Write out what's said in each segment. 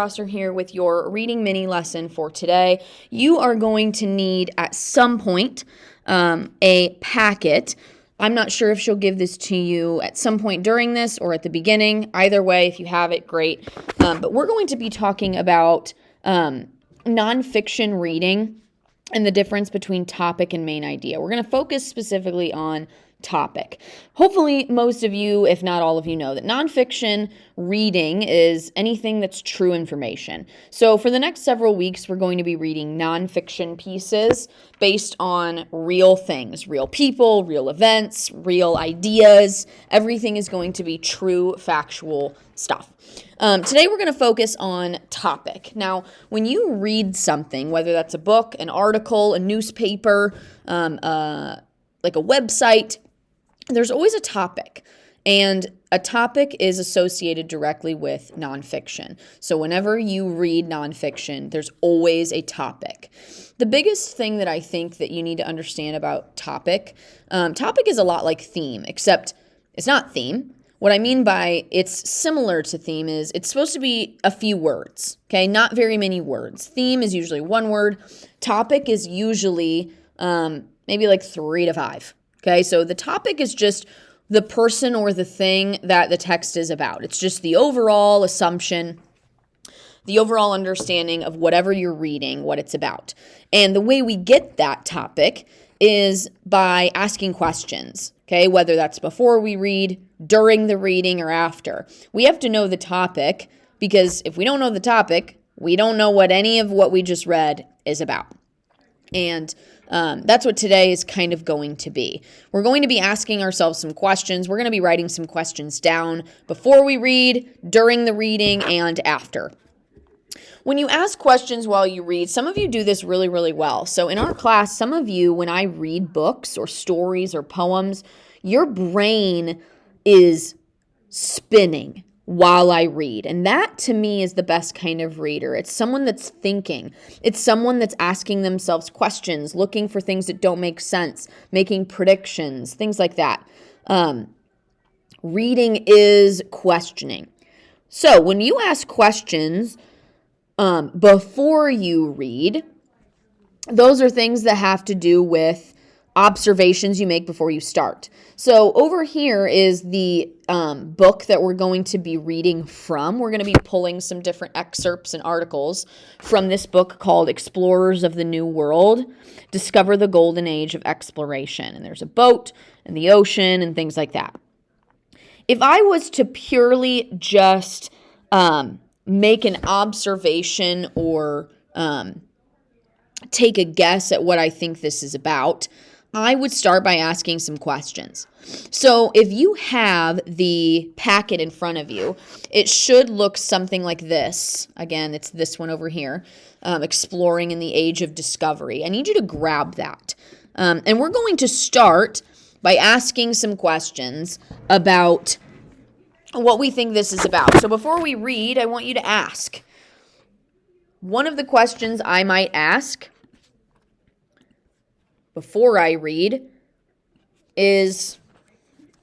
Rosser here with your reading mini lesson for today. You are going to need at some point a packet. I'm not sure if she'll give this to you at some point during this or at the beginning. Either way, if you have it, great. But we're going to be talking about nonfiction reading and the difference between topic and main idea. We're going to focus specifically on topic. Hopefully, most of you, if not all of you, know that nonfiction reading is anything that's true information. So for the next several weeks, we're going to be reading nonfiction pieces based on real things, real people, real events, real ideas. Everything is going to be true, factual stuff. Today, we're going to focus on topic. Now, when you read something, whether that's a book, an article, a newspaper, like a website, there's always a topic, and a topic is associated directly with nonfiction. So whenever you read nonfiction, there's always a topic. The biggest thing that I think that you need to understand about topic is a lot like theme, except it's not theme. What I mean by it's similar to theme is it's supposed to be a few words, okay? Not very many words. Theme is usually one word. Topic is usually maybe like 3 to 5. Okay, so the topic is just the person or the thing that the text is about. It's just the overall assumption, the overall understanding of whatever you're reading, what it's about. And the way we get that topic is by asking questions, okay, whether that's before we read, during the reading, or after. We have to know the topic, because if we don't know the topic, we don't know what any of what we just read is about. And that's what today is kind of going to be. We're going to be asking ourselves some questions. We're going to be writing some questions down before we read, during the reading, and after. When you ask questions while you read, some of you do this really, really well. So in our class, some of you, when I read books or stories or poems, your brain is spinning while I read. And that, to me, is the best kind of reader. It's someone that's thinking. It's someone that's asking themselves questions, looking for things that don't make sense, making predictions, things like that. Reading is questioning. So when you ask questions before you read, those are things that have to do with observations you make before you start. So over here is the book that we're going to be reading from. We're going to be pulling some different excerpts and articles from this book called Explorers of the New World, Discover the Golden Age of Exploration. And there's a boat and the ocean and things like that. If I was to purely just make an observation or take a guess at what I think this is about, I would start by asking some questions. So if you have the packet in front of you, it should look something like this. Again, it's this one over here, Exploring in the Age of Discovery. I need you to grab that. And we're going to start by asking some questions about what we think this is about. So before we read, I want you to ask. One of the questions I might ask before I read is,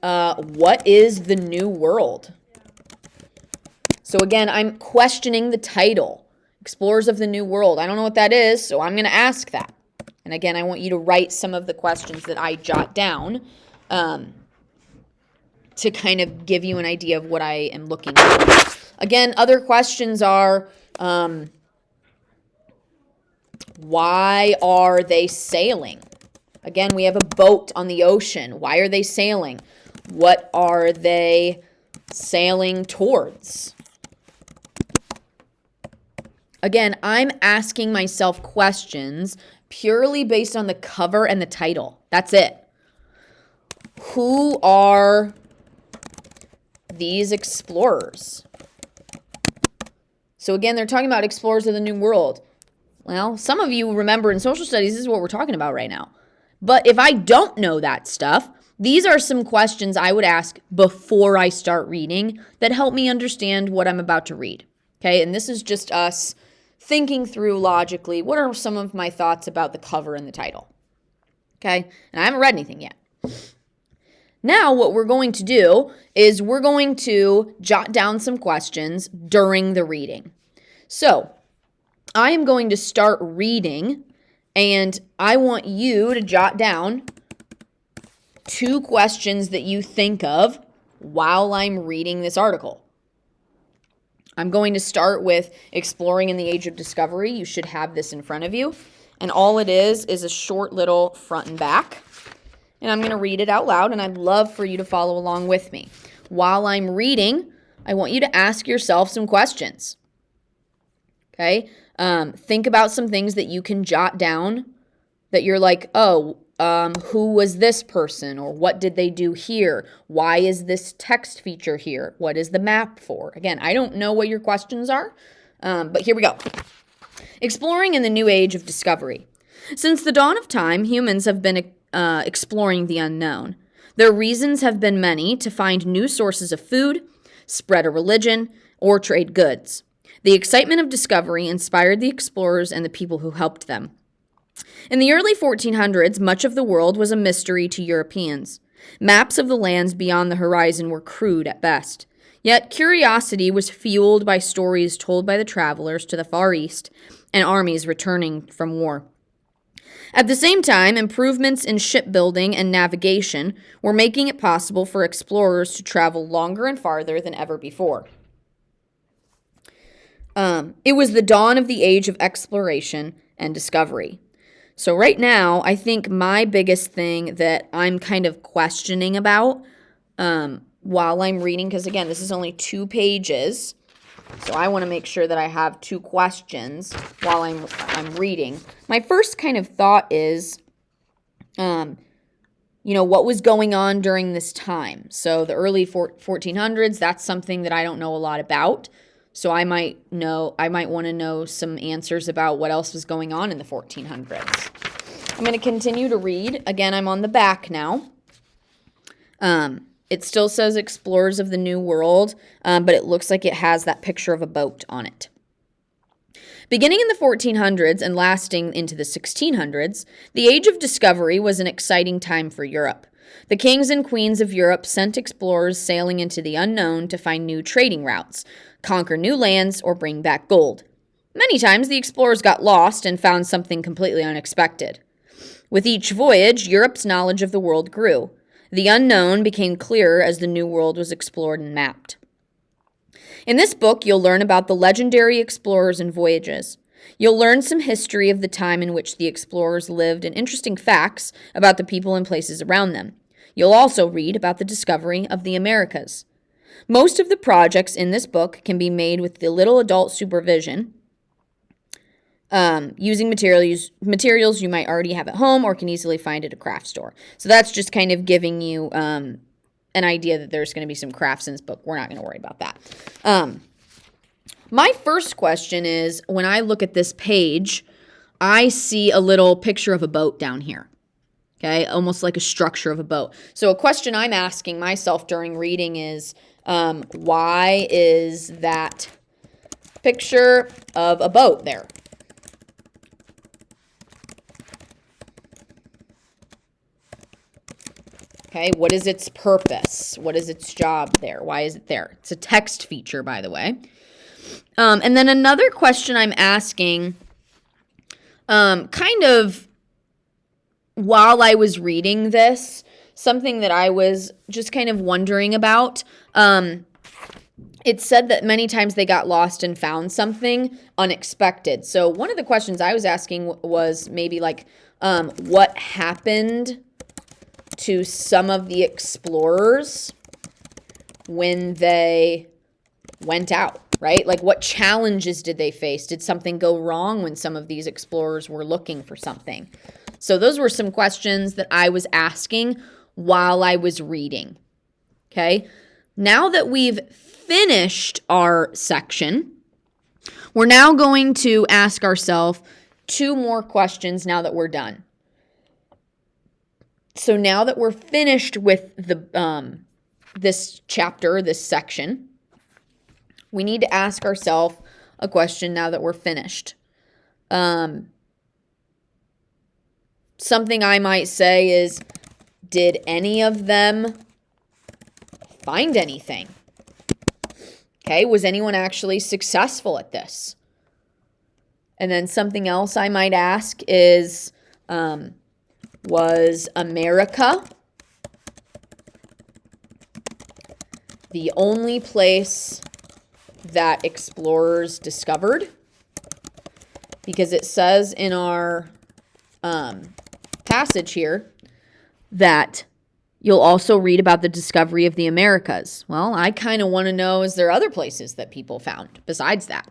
what is the New World? So again, I'm questioning the title, Explorers of the New World. I don't know what that is, so I'm going to ask that. And again, I want you to write some of the questions that I jot down to kind of give you an idea of what I am looking for. Again, other questions are, why are they sailing? Again, we have a boat on the ocean. Why are they sailing? What are they sailing towards? Again, I'm asking myself questions purely based on the cover and the title. That's it. Who are these explorers? So again, they're talking about explorers of the New World. Well, some of you remember in social studies, this is what we're talking about right now. But if I don't know that stuff, these are some questions I would ask before I start reading that help me understand what I'm about to read. Okay, and this is just us thinking through logically, what are some of my thoughts about the cover and the title? Okay, and I haven't read anything yet. Now what we're going to do is we're going to jot down some questions during the reading. So I am going to start reading, and I want you to jot down 2 questions that you think of while I'm reading this article. I'm going to start with Exploring in the Age of Discovery. You should have this in front of you. And all it is a short little front and back. And I'm going to read it out loud, and I'd love for you to follow along with me. While I'm reading, I want you to ask yourself some questions. Okay? Think about some things that you can jot down that you're like, who was this person? Or what did they do here? Why is this text feature here? What is the map for? Again, I don't know what your questions are, but here we go. Exploring in the new age of discovery. Since the dawn of time, humans have been exploring the unknown. Their reasons have been many: to find new sources of food, spread a religion, or trade goods. The excitement of discovery inspired the explorers and the people who helped them. In the early 1400s, much of the world was a mystery to Europeans. Maps of the lands beyond the horizon were crude at best. Yet curiosity was fueled by stories told by the travelers to the Far East and armies returning from war. At the same time, improvements in shipbuilding and navigation were making it possible for explorers to travel longer and farther than ever before. It was the dawn of the age of exploration and discovery. So right now, I think my biggest thing that I'm kind of questioning about while I'm reading, because again, this is only 2 pages, so I want to make sure that I have 2 questions while I'm reading. My first kind of thought is, what was going on during this time? So the early 1400s, that's something that I don't know a lot about. So I might want to know some answers about what else was going on in the 1400s. I'm going to continue to read. Again, I'm on the back now. It still says Explorers of the New World, but it looks like it has that picture of a boat on it. Beginning in the 1400s and lasting into the 1600s, the Age of Discovery was an exciting time for Europe. The kings and queens of Europe sent explorers sailing into the unknown to find new trading routes, conquer new lands, or bring back gold. Many times, the explorers got lost and found something completely unexpected. With each voyage, Europe's knowledge of the world grew. The unknown became clearer as the New World was explored and mapped. In this book, you'll learn about the legendary explorers and voyages. You'll learn some history of the time in which the explorers lived and interesting facts about the people and places around them. You'll also read about the discovery of the Americas. Most of the projects in this book can be made with the little adult supervision, using materials you might already have at home or can easily find at a craft store. So that's just kind of giving you an idea that there's going to be some crafts in this book. We're not going to worry about that. My first question is, when I look at this page, I see a little picture of a boat down here. Okay, almost like a structure of a boat. So a question I'm asking myself during reading is, why is that picture of a boat there? Okay, what is its purpose? What is its job there? Why is it there? It's a text feature, by the way. And then another question I'm asking, kind of while I was reading this, something that I was just kind of wondering about. It said that many times they got lost and found something unexpected. So one of the questions I was asking was maybe like, what happened to some of the explorers when they went out, right? Like, what challenges did they face? Did something go wrong when some of these explorers were looking for something? So those were some questions that I was asking while I was reading. Okay, now that we've finished our section, we're now going to ask ourselves 2 more questions now that we're done. So now that we're finished with the this chapter, this section, we need to ask ourselves a question now that we're finished. Something I might say is, did any of them find anything? Okay, was anyone actually successful at this? And then something else I might ask is, was America the only place that explorers discovered? Because it says in our passage here that you'll also read about the discovery of the Americas. Well, I kind of want to know, is there other places that people found besides that?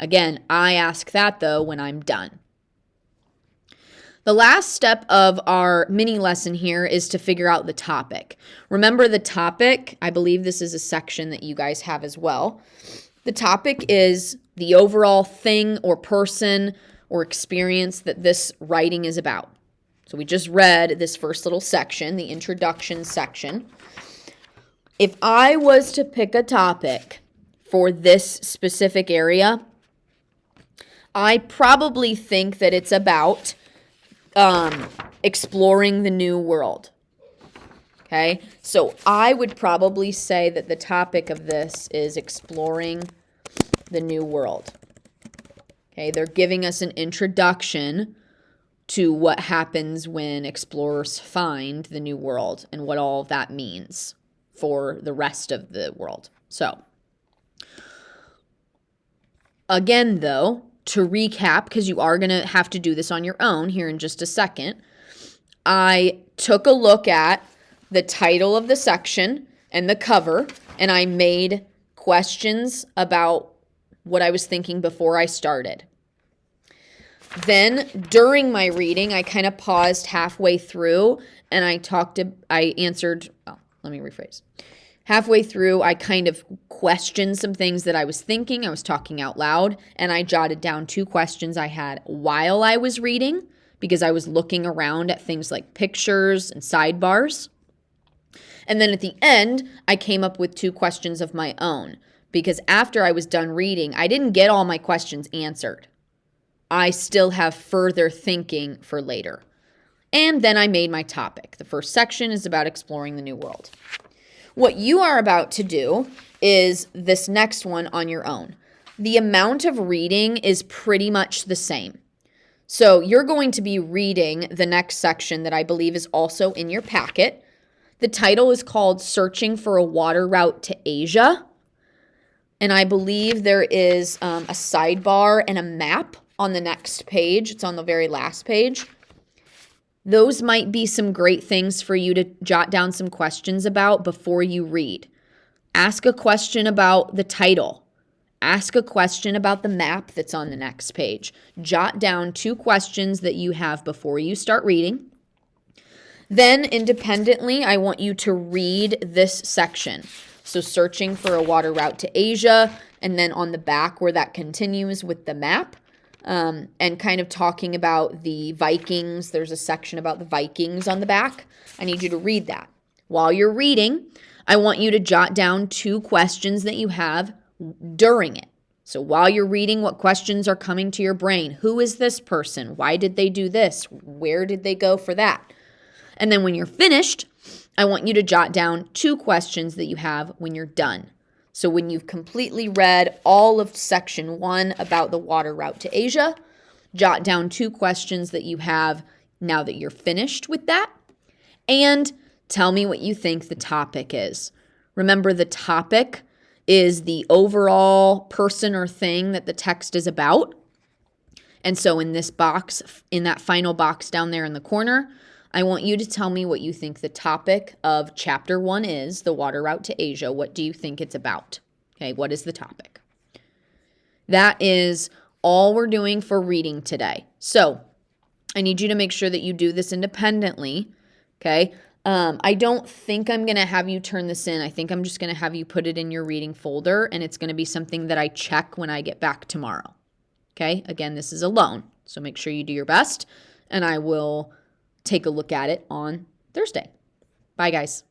Again, I ask that though when I'm done. The last step of our mini lesson here is to figure out the topic. Remember the topic, I believe this is a section that you guys have as well. The topic is the overall thing or person or experience that this writing is about. So we just read this first little section, the introduction section. If I was to pick a topic for this specific area, I probably think that it's about exploring the new world. Okay, so I would probably say that the topic of this is exploring the new world. Okay, they're giving us an introduction to what happens when explorers find the new world and what all of that means for the rest of the world. So, again, though, to recap, because you are going to have to do this on your own here in just a second, I took a look at the title of the section and the cover, and I made questions about what I was thinking before I started. Then during my reading, I kind of paused halfway through and Halfway through, I kind of questioned some things that I was thinking. I was talking out loud, and I jotted down 2 questions I had while I was reading because I was looking around at things like pictures and sidebars. And then at the end, I came up with 2 questions of my own because after I was done reading, I didn't get all my questions answered. I still have further thinking for later. And then I made my topic. The first section is about exploring the new world. What you are about to do is this next one on your own. The amount of reading is pretty much the same. So you're going to be reading the next section that I believe is also in your packet. The title is called Searching for a Water Route to Asia. And I believe there is a sidebar and a map on the next page. It's on the very last page. Those might be some great things for you to jot down some questions about before you read. Ask a question about the title. Ask a question about the map that's on the next page. Jot down 2 questions that you have before you start reading. Then independently, I want you to read this section. So searching for a water route to Asia, and then on the back where that continues with the map. And kind of talking about the Vikings. There's a section about the Vikings on the back. I need you to read that. While you're reading, I want you to jot down 2 questions that you have during it. So while you're reading, what questions are coming to your brain? Who is this person? Why did they do this? Where did they go for that? And then when you're finished, I want you to jot down 2 questions that you have when you're done. So when you've completely read all of section 1 about the water route to Asia, jot down 2 questions that you have now that you're finished with that, and tell me what you think the topic is. Remember, the topic is the overall person or thing that the text is about. And so in this box, in that final box down there in the corner, I want you to tell me what you think the topic of chapter 1 is, the water route to Asia. What do you think it's about? Okay, what is the topic? That is all we're doing for reading today. So I need you to make sure that you do this independently, okay? I don't think I'm going to have you turn this in. I think I'm just going to have you put it in your reading folder, and it's going to be something that I check when I get back tomorrow, okay? Again, this is alone, so make sure you do your best, and I will take a look at it on Thursday. Bye, guys.